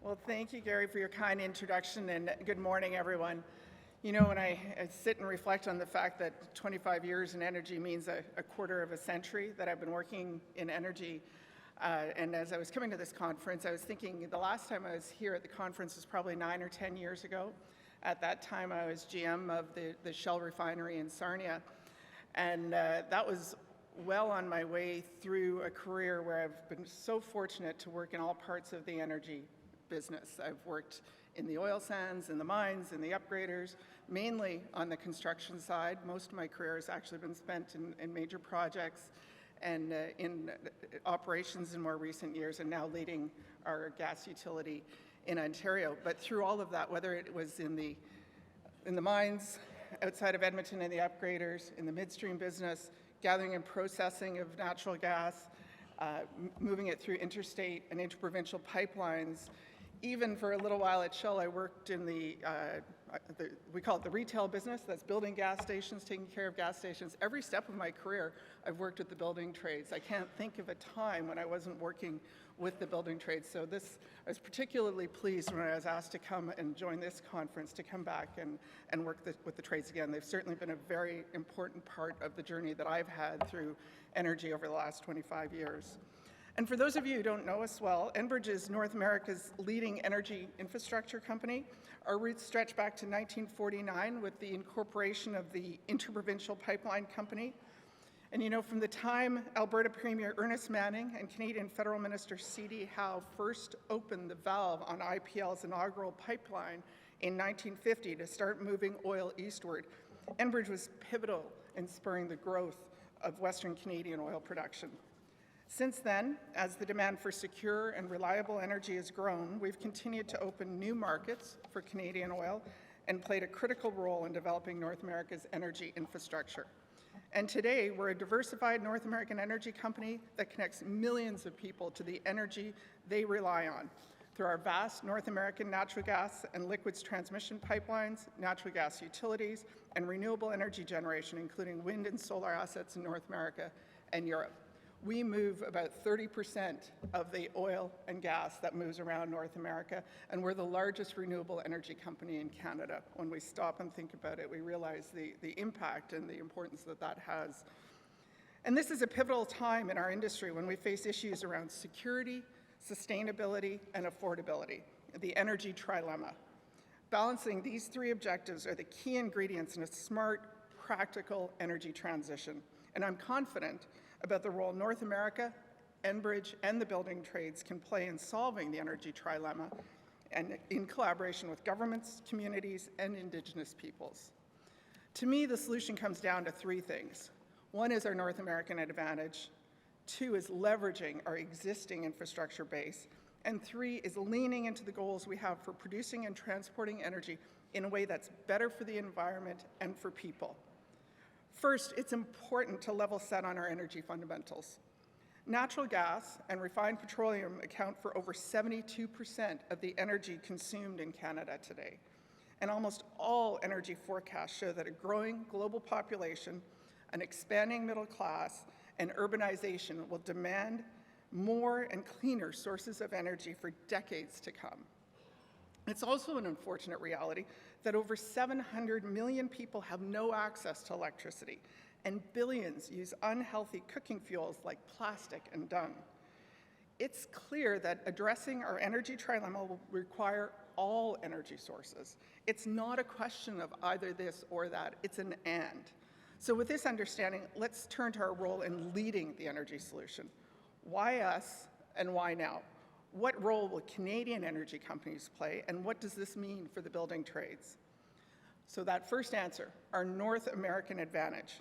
Well, thank you, Gary, for your kind introduction, and good morning, everyone. You know, when I sit and reflect on the fact that 25 years in energy means a quarter of a century that I've been working in energy, and as I was coming to this conference, I was thinking the last time I was here at the conference was probably 9 or 10 years ago. At that time, I was GM of the Shell refinery in Sarnia, and that was well on my way through a career where I've been so fortunate to work in all parts of the energy business. I've worked in the oil sands, in the mines, in the upgraders, mainly on the construction side. Most of my career has actually been spent in major projects and in operations in more recent years, and now leading our gas utility in Ontario. But through all of that, whether it was in the mines outside of Edmonton and the upgraders, in the midstream business, gathering and processing of natural gas, moving it through interstate and interprovincial pipelines. Even for a little while at Shell, I worked in we call it the retail business. That's building gas stations, taking care of gas stations. Every step of my career, I've worked with the building trades. I can't think of a time when I wasn't working with the building trades. So I was particularly pleased when I was asked to come and join this conference, to come back and work with the trades again. They've certainly been a very important part of the journey that I've had through energy over the last 25 years. And for those of you who don't know us well, Enbridge is North America's leading energy infrastructure company. Our roots stretch back to 1949 with the incorporation of the Interprovincial Pipeline Company. And you know, from the time Alberta Premier Ernest Manning and Canadian Federal Minister C.D. Howe first opened the valve on IPL's inaugural pipeline in 1950 to start moving oil eastward, Enbridge was pivotal in spurring the growth of Western Canadian oil production. Since then, as the demand for secure and reliable energy has grown, we've continued to open new markets for Canadian oil and played a critical role in developing North America's energy infrastructure. And today, we're a diversified North American energy company that connects millions of people to the energy they rely on through our vast North American natural gas and liquids transmission pipelines, natural gas utilities, and renewable energy generation, including wind and solar assets in North America and Europe. We move about 30% of the oil and gas that moves around North America, and we're the largest renewable energy company in Canada. When we stop and think about it, we realize the impact and the importance that that has. And this is a pivotal time in our industry when we face issues around security, sustainability, and affordability, the energy trilemma. Balancing these three objectives are the key ingredients in a smart, practical energy transition. And I'm confident about the role North America, Enbridge, and the building trades can play in solving the energy trilemma, and in collaboration with governments, communities, and Indigenous peoples. To me, the solution comes down to three things. One is our North American advantage. Two is leveraging our existing infrastructure base. And three is leaning into the goals we have for producing and transporting energy in a way that's better for the environment and for people. First, it's important to level set on our energy fundamentals. Natural gas and refined petroleum account for over 72% of the energy consumed in Canada today. And almost all energy forecasts show that a growing global population, an expanding middle class, and urbanization will demand more and cleaner sources of energy for decades to come. It's also an unfortunate reality that over 700 million people have no access to electricity, and billions use unhealthy cooking fuels like plastic and dung. It's clear that addressing our energy trilemma will require all energy sources. It's not a question of either this or that, it's an and. So with this understanding, let's turn to our role in leading the energy solution. Why us and why now? What role will Canadian energy companies play, and what does this mean for the building trades? So that first answer, our North American advantage.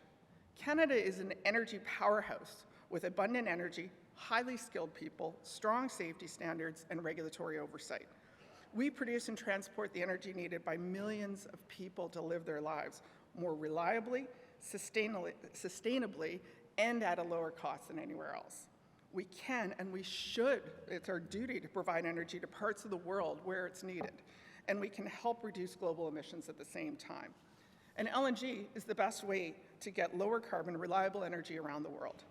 Canada is an energy powerhouse with abundant energy, highly skilled people, strong safety standards, and regulatory oversight. We produce and transport the energy needed by millions of people to live their lives more reliably, sustainably, and at a lower cost than anywhere else. We can and we should, it's our duty to provide energy to parts of the world where it's needed, and we can help reduce global emissions at the same time. And LNG is the best way to get lower carbon, reliable energy around the world.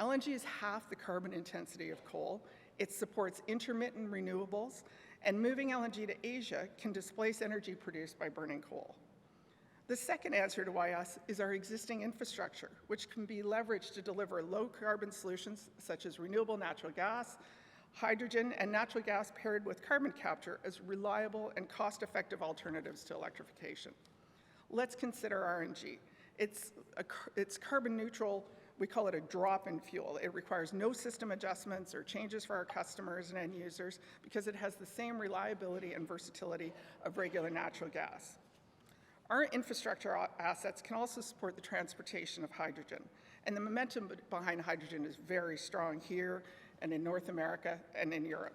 LNG is half the carbon intensity of coal. It supports intermittent renewables, and moving LNG to Asia can displace energy produced by burning coal. The second answer to why us is our existing infrastructure, which can be leveraged to deliver low-carbon solutions such as renewable natural gas, hydrogen, and natural gas paired with carbon capture as reliable and cost-effective alternatives to electrification. Let's consider RNG. It's carbon neutral. We call it a drop-in fuel. It requires no system adjustments or changes for our customers and end users because it has the same reliability and versatility of regular natural gas. Our infrastructure assets can also support the transportation of hydrogen, and the momentum behind hydrogen is very strong here and in North America and in Europe.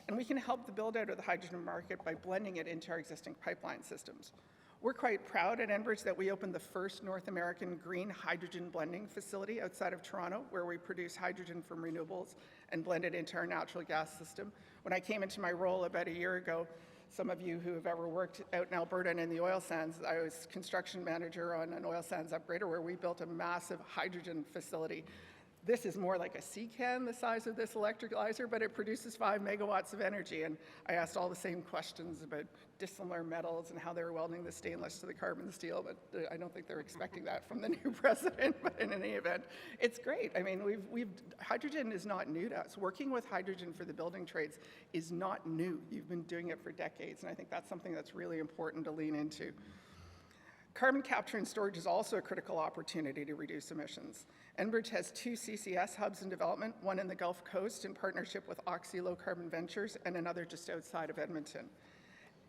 And we can help the build out of the hydrogen market by blending it into our existing pipeline systems. We're quite proud at Enbridge that we opened the first North American green hydrogen blending facility outside of Toronto, where we produce hydrogen from renewables and blend it into our natural gas system. When I came into my role about a year ago, some of you who have ever worked out in Alberta and in the oil sands, I was construction manager on an oil sands upgrader where we built a massive hydrogen facility. This is more like a sea can, the size of this electrolyzer, but it produces 5 megawatts of energy. And I asked all the same questions about dissimilar metals and how they were welding the stainless to the carbon steel, but I don't think they're expecting that from the new president. But in any event, it's great. I mean, hydrogen is not new to us. Working with hydrogen for the building trades is not new. You've been doing it for decades, and I think that's something that's really important to lean into. Carbon capture and storage is also a critical opportunity to reduce emissions. Enbridge has 2 CCS hubs in development, one in the Gulf Coast in partnership with Oxy Low Carbon Ventures and another just outside of Edmonton.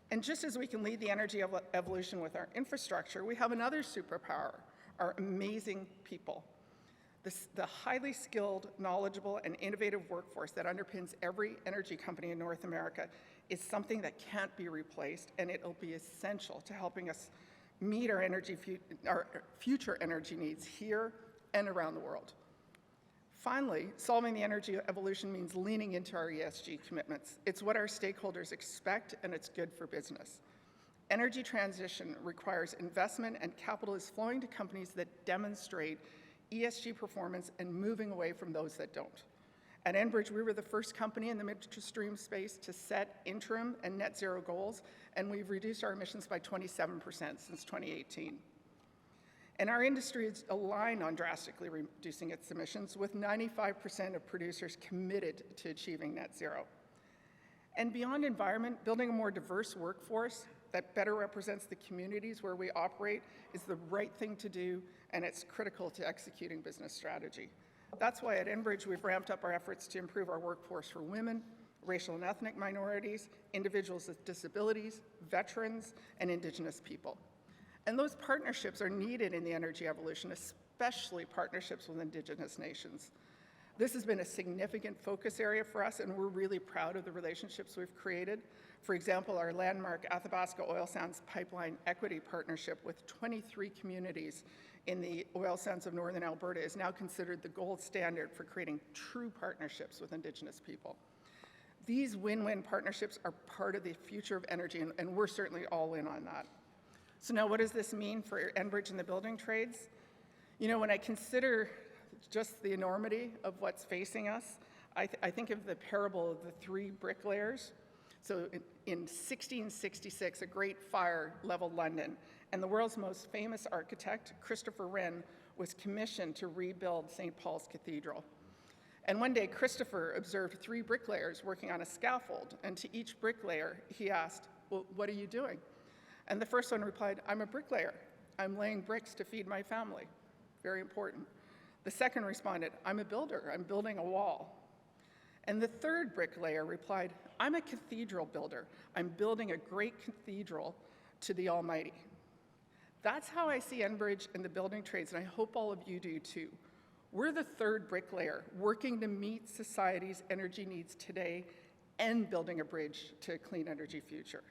And just as we can lead the energy evolution with our infrastructure, we have another superpower, our amazing people. The highly skilled, knowledgeable, and innovative workforce that underpins every energy company in North America is something that can't be replaced, and it'll be essential to helping us meet our future energy needs here and around the world. Finally, solving the energy evolution means leaning into our ESG commitments. It's what our stakeholders expect, and it's good for business. Energy transition requires investment, and capital is flowing to companies that demonstrate ESG performance and moving away from those that don't. At Enbridge, we were the first company in the midstream space to set interim and net zero goals, and we've reduced our emissions by 27% since 2018. And our industry is aligned on drastically reducing its emissions, with 95% of producers committed to achieving net zero. And beyond environment, building a more diverse workforce that better represents the communities where we operate is the right thing to do, and it's critical to executing business strategy. That's why at Enbridge we've ramped up our efforts to improve our workforce for women, racial and ethnic minorities, individuals with disabilities, veterans, and Indigenous people. And those partnerships are needed in the energy evolution, especially partnerships with Indigenous nations. This has been a significant focus area for us, and we're really proud of the relationships we've created. For example, our landmark Athabasca Oil Sands Pipeline Equity Partnership with 23 communities in the oil sands of northern Alberta is now considered the gold standard for creating true partnerships with Indigenous people. These win-win partnerships are part of the future of energy, and we're certainly all in on that. So now what does this mean for Enbridge and the building trades? You know, when I consider just the enormity of what's facing us, I think of the parable of the 3 bricklayers. So in 1666, a great fire leveled London, and the world's most famous architect, Christopher Wren, was commissioned to rebuild St. Paul's Cathedral. And one day, Christopher observed 3 bricklayers working on a scaffold, and to each bricklayer, he asked, "Well, what are you doing?" And the first one replied, "I'm a bricklayer. I'm laying bricks to feed my family." Very important. The second responded, "I'm a builder. I'm building a wall." And the third bricklayer replied, "I'm a cathedral builder. I'm building a great cathedral to the Almighty." That's how I see Enbridge and the building trades, and I hope all of you do too. We're the third bricklayer, working to meet society's energy needs today and building a bridge to a clean energy future.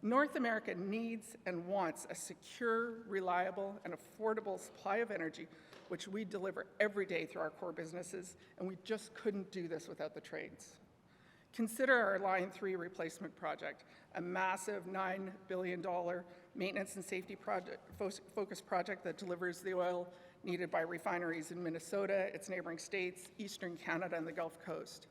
North America needs and wants a secure, reliable, and affordable supply of energy, which we deliver every day through our core businesses, and we just couldn't do this without the trades. Consider our Line 3 replacement project, a massive $9 billion maintenance and safety focused project that delivers the oil needed by refineries in Minnesota, its neighboring states, Eastern Canada, and the Gulf Coast.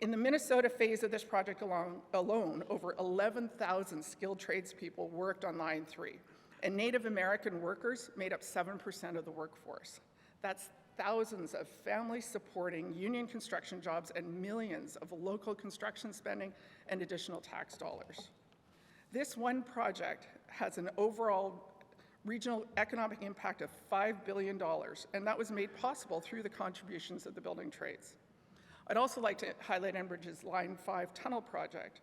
In the Minnesota phase of this project alone, over 11,000 skilled tradespeople worked on Line 3, and Native American workers made up 7% of the workforce. That's thousands of family-supporting union construction jobs and millions of local construction spending and additional tax dollars. This one project has an overall regional economic impact of $5 billion, and that was made possible through the contributions of the building trades. I'd also like to highlight Enbridge's Line 5 tunnel project.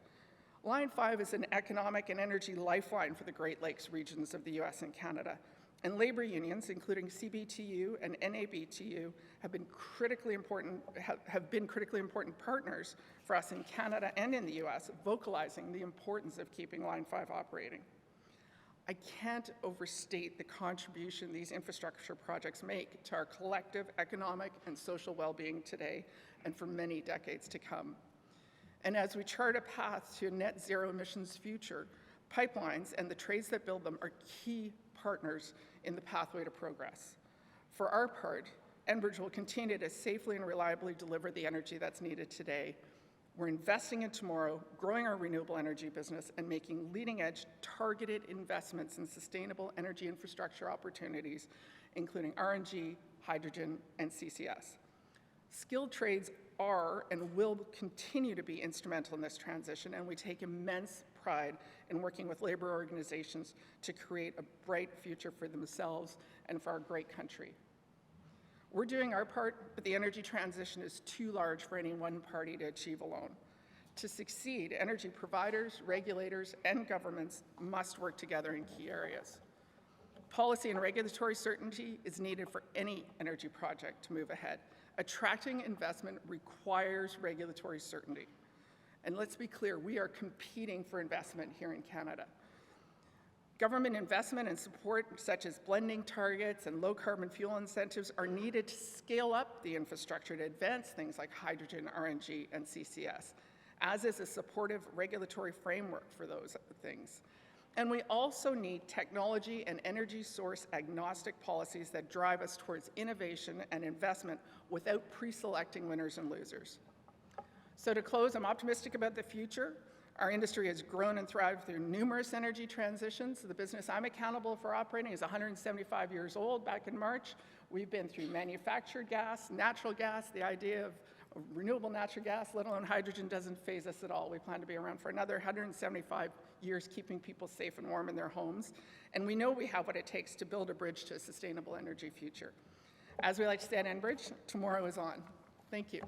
Line 5 is an economic and energy lifeline for the Great Lakes regions of the US and Canada, and labor unions, including CBTU and NABTU, have been critically important partners for us in Canada and in the US, vocalizing the importance of keeping Line 5 operating. I can't overstate the contribution these infrastructure projects make to our collective economic and social well-being today and for many decades to come. And as we chart a path to a net zero emissions future, pipelines and the trades that build them are key partners in the pathway to progress. For our part, Enbridge will continue to safely and reliably deliver the energy that's needed today. We're investing in tomorrow, growing our renewable energy business, and making leading-edge, targeted investments in sustainable energy infrastructure opportunities, including RNG, hydrogen, and CCS. Skilled trades are and will continue to be instrumental in this transition, and we take immense pride in working with labor organizations to create a bright future for themselves and for our great country. We're doing our part, but the energy transition is too large for any one party to achieve alone. To succeed, energy providers, regulators, and governments must work together in key areas. Policy and regulatory certainty is needed for any energy project to move ahead. Attracting investment requires regulatory certainty. And let's be clear, we are competing for investment here in Canada. Government investment and support, such as blending targets and low-carbon fuel incentives, are needed to scale up the infrastructure to advance things like hydrogen, RNG, and CCS, as is a supportive regulatory framework for those things. And we also need technology and energy source agnostic policies that drive us towards innovation and investment without pre-selecting winners and losers. So to close, I'm optimistic about the future. Our industry has grown and thrived through numerous energy transitions. The business I'm accountable for operating is 175 years old. Back in March, we've been through manufactured gas, natural gas. The idea of renewable natural gas, let alone hydrogen, doesn't faze us at all. We plan to be around for another 175 years, keeping people safe and warm in their homes. And we know we have what it takes to build a bridge to a sustainable energy future. As we like to say at Enbridge, tomorrow is on. Thank you.